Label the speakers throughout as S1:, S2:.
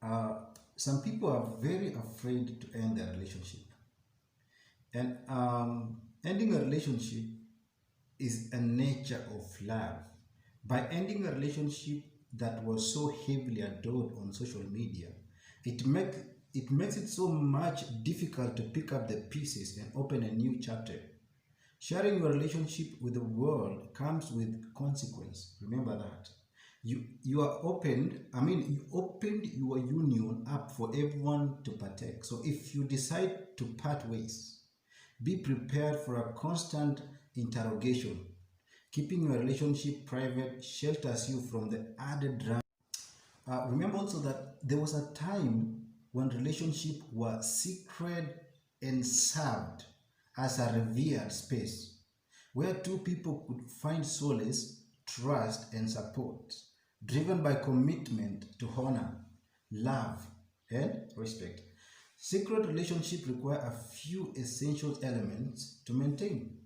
S1: Uh, some people are very afraid to end their relationship. And ending a relationship is a nature of love. By ending a relationship that was so heavily adored on social media, it make it makes it so much difficult to pick up the pieces and open a new chapter. Sharing your relationship with the world comes with consequence. Remember that. You opened your union up for everyone to partake. So if you decide to part ways, be prepared for a constant interrogation. Keeping your relationship private shelters you from the added drama. Remember also that there was a time when relationships were secret and served as a revered space where two people could find solace, trust, and support, driven by commitment to honor, love, and respect. Secret relationships require a few essential elements to maintain.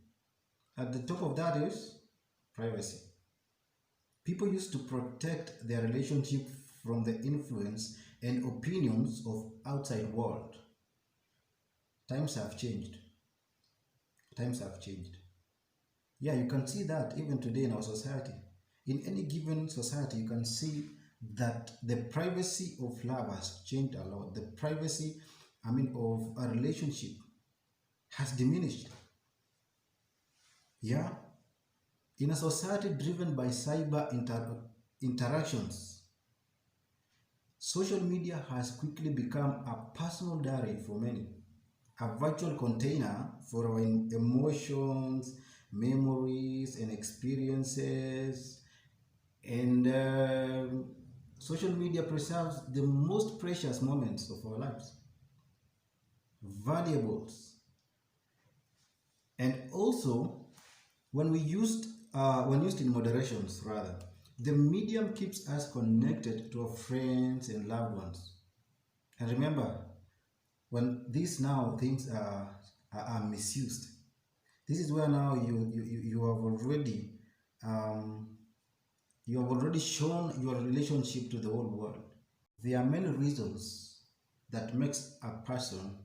S1: At the top of that is privacy. People used to protect their relationship from the influence and opinions of outside world. Times have changed. Times have changed. Yeah, you can see that even today in our society. In any given society, you can see that the privacy of love has changed a lot. The privacy, of a relationship has diminished. Yeah, in a society driven by interactions, social media has quickly become a personal diary for many, a virtual container for our emotions, memories, and experiences. And social media preserves the most precious moments of our lives, valuables. And also, when used in moderations, rather, the medium keeps us connected to our friends and loved ones. And remember, when these now things are misused, this is where now um, you have already shown your relationship to the whole world. There are many reasons that makes a person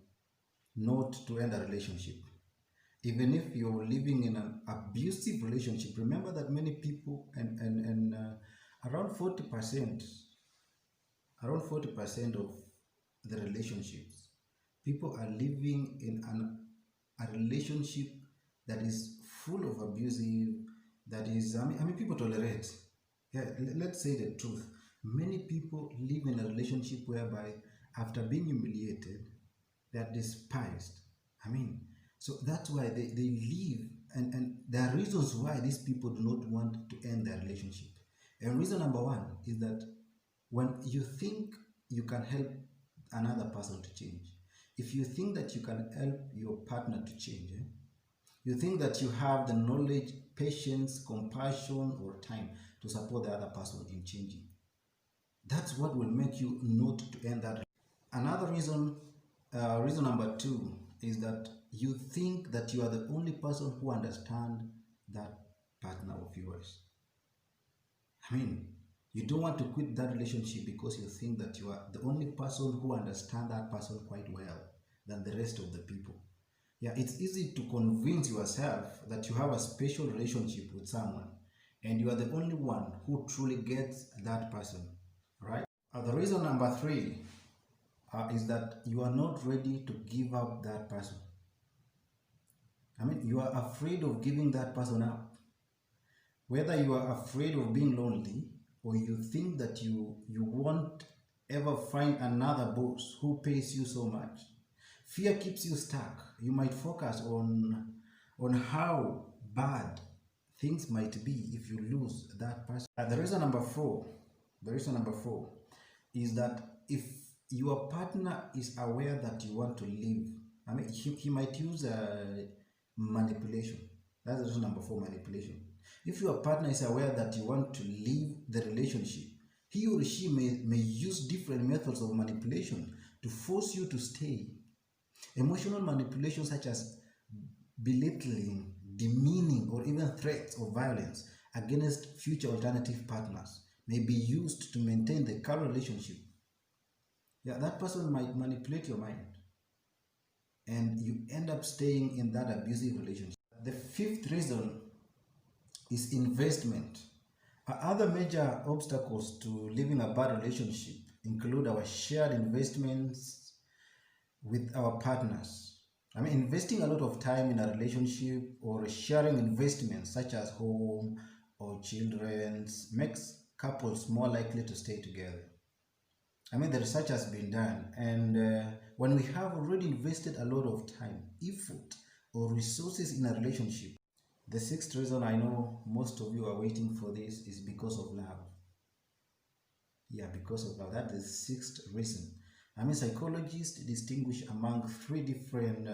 S1: not to end a relationship. Even if you're living in an abusive relationship, remember that many people and around 40%, around 40% of the relationships, people are living in a relationship that is full of abusive, that is, people tolerate. Yeah, let's say the truth. Many people live in a relationship whereby after being humiliated, they are despised. I mean, so that's why they live, and there are reasons why these people do not want to end their relationship. And reason number one is that when you think you can help another person to change, if you think that you can help your partner to change, you think that you have the knowledge, patience, compassion, or time to support the other person in changing, that's what will make you not to end that. Another reason, reason number two, is that you think that you are the only person who understands that partner of yours. I mean, you don't want to quit that relationship because you think that you are the only person who understands that person quite well than the rest of the people. Yeah, it's easy to convince yourself that you have a special relationship with someone and you are the only one who truly gets that person, right? The reason number three is that you are not ready to give up that person. I mean, you are afraid of giving that person up. Whether you are afraid of being lonely or you think that you won't ever find another boss who pays you so much, fear keeps you stuck. You might focus on how bad things might be if you lose that person. The reason number four is that if your partner is aware that you want to leave, he might use manipulation. That's the reason number four, manipulation. If your partner is aware that you want to leave the relationship, he or she may use different methods of manipulation to force you to stay. Emotional manipulation such as belittling, demeaning, or even threats of violence against future alternative partners may be used to maintain the current relationship. Yeah, that person might manipulate your mind and you end up staying in that abusive relationship. The fifth reason is investment. Other major obstacles to living a bad relationship include our shared investments with our partners. I mean, investing a lot of time in a relationship or sharing investments such as home or children makes couples more likely to stay together. I mean, the research has been done, and when we have already invested a lot of time, effort, or resources in a relationship, the sixth reason I know most of you are waiting for this is because of love. Yeah, because of love. That's the sixth reason. I mean, psychologists distinguish among three different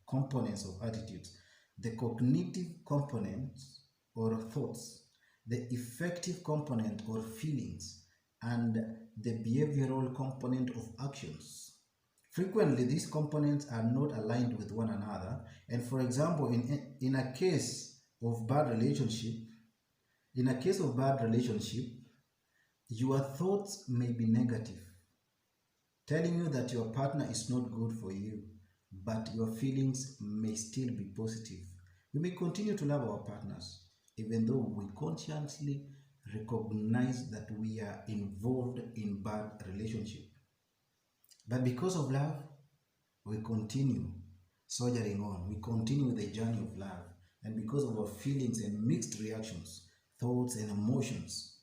S1: components of attitudes: the cognitive components or thoughts, the effective component or feelings, and the behavioral component of actions. Frequently, these components are not aligned with one another, and for example, in a case of bad relationship, your thoughts may be negative, telling you that your partner is not good for you, but your feelings may still be positive. We may continue to love our partners, even though we consciously recognize that we are involved in bad relationship. But because of love, we continue soldiering on. We continue the journey of love. And because of our feelings and mixed reactions, thoughts and emotions,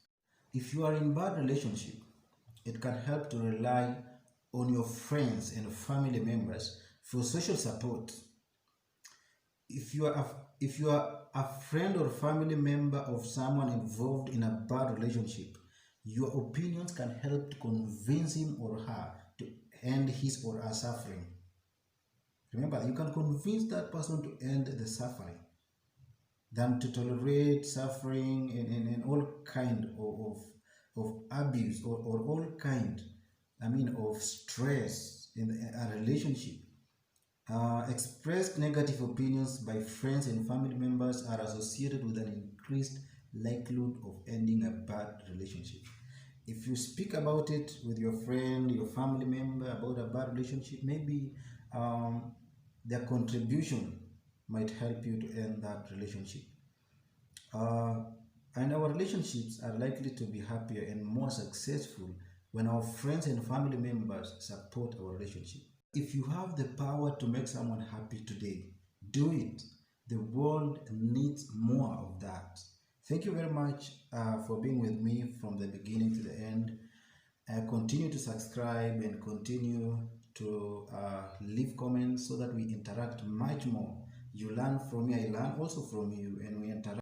S1: if you are in bad relationship, it can help to rely on your friends and family members for social support. If you are a friend or family member of someone involved in a bad relationship, your opinions can help to convince him or her to end his or her suffering. Remember, you can convince that person to end the suffering than to tolerate suffering and all kind of abuse or all kind, of stress in a relationship. Expressed negative opinions by friends and family members are associated with an increased likelihood of ending a bad relationship. If you speak about it with your friend, your family member about a bad relationship, maybe their contribution might help you to end that relationship. And our relationships are likely to be happier and more successful when our friends and family members support our relationship. If you have the power to make someone happy today, do it. The world needs more of that. Thank you very much for being with me from the beginning to the end. Continue to subscribe and continue to leave comments so that we interact much more. You learn from me, I learn also from you, and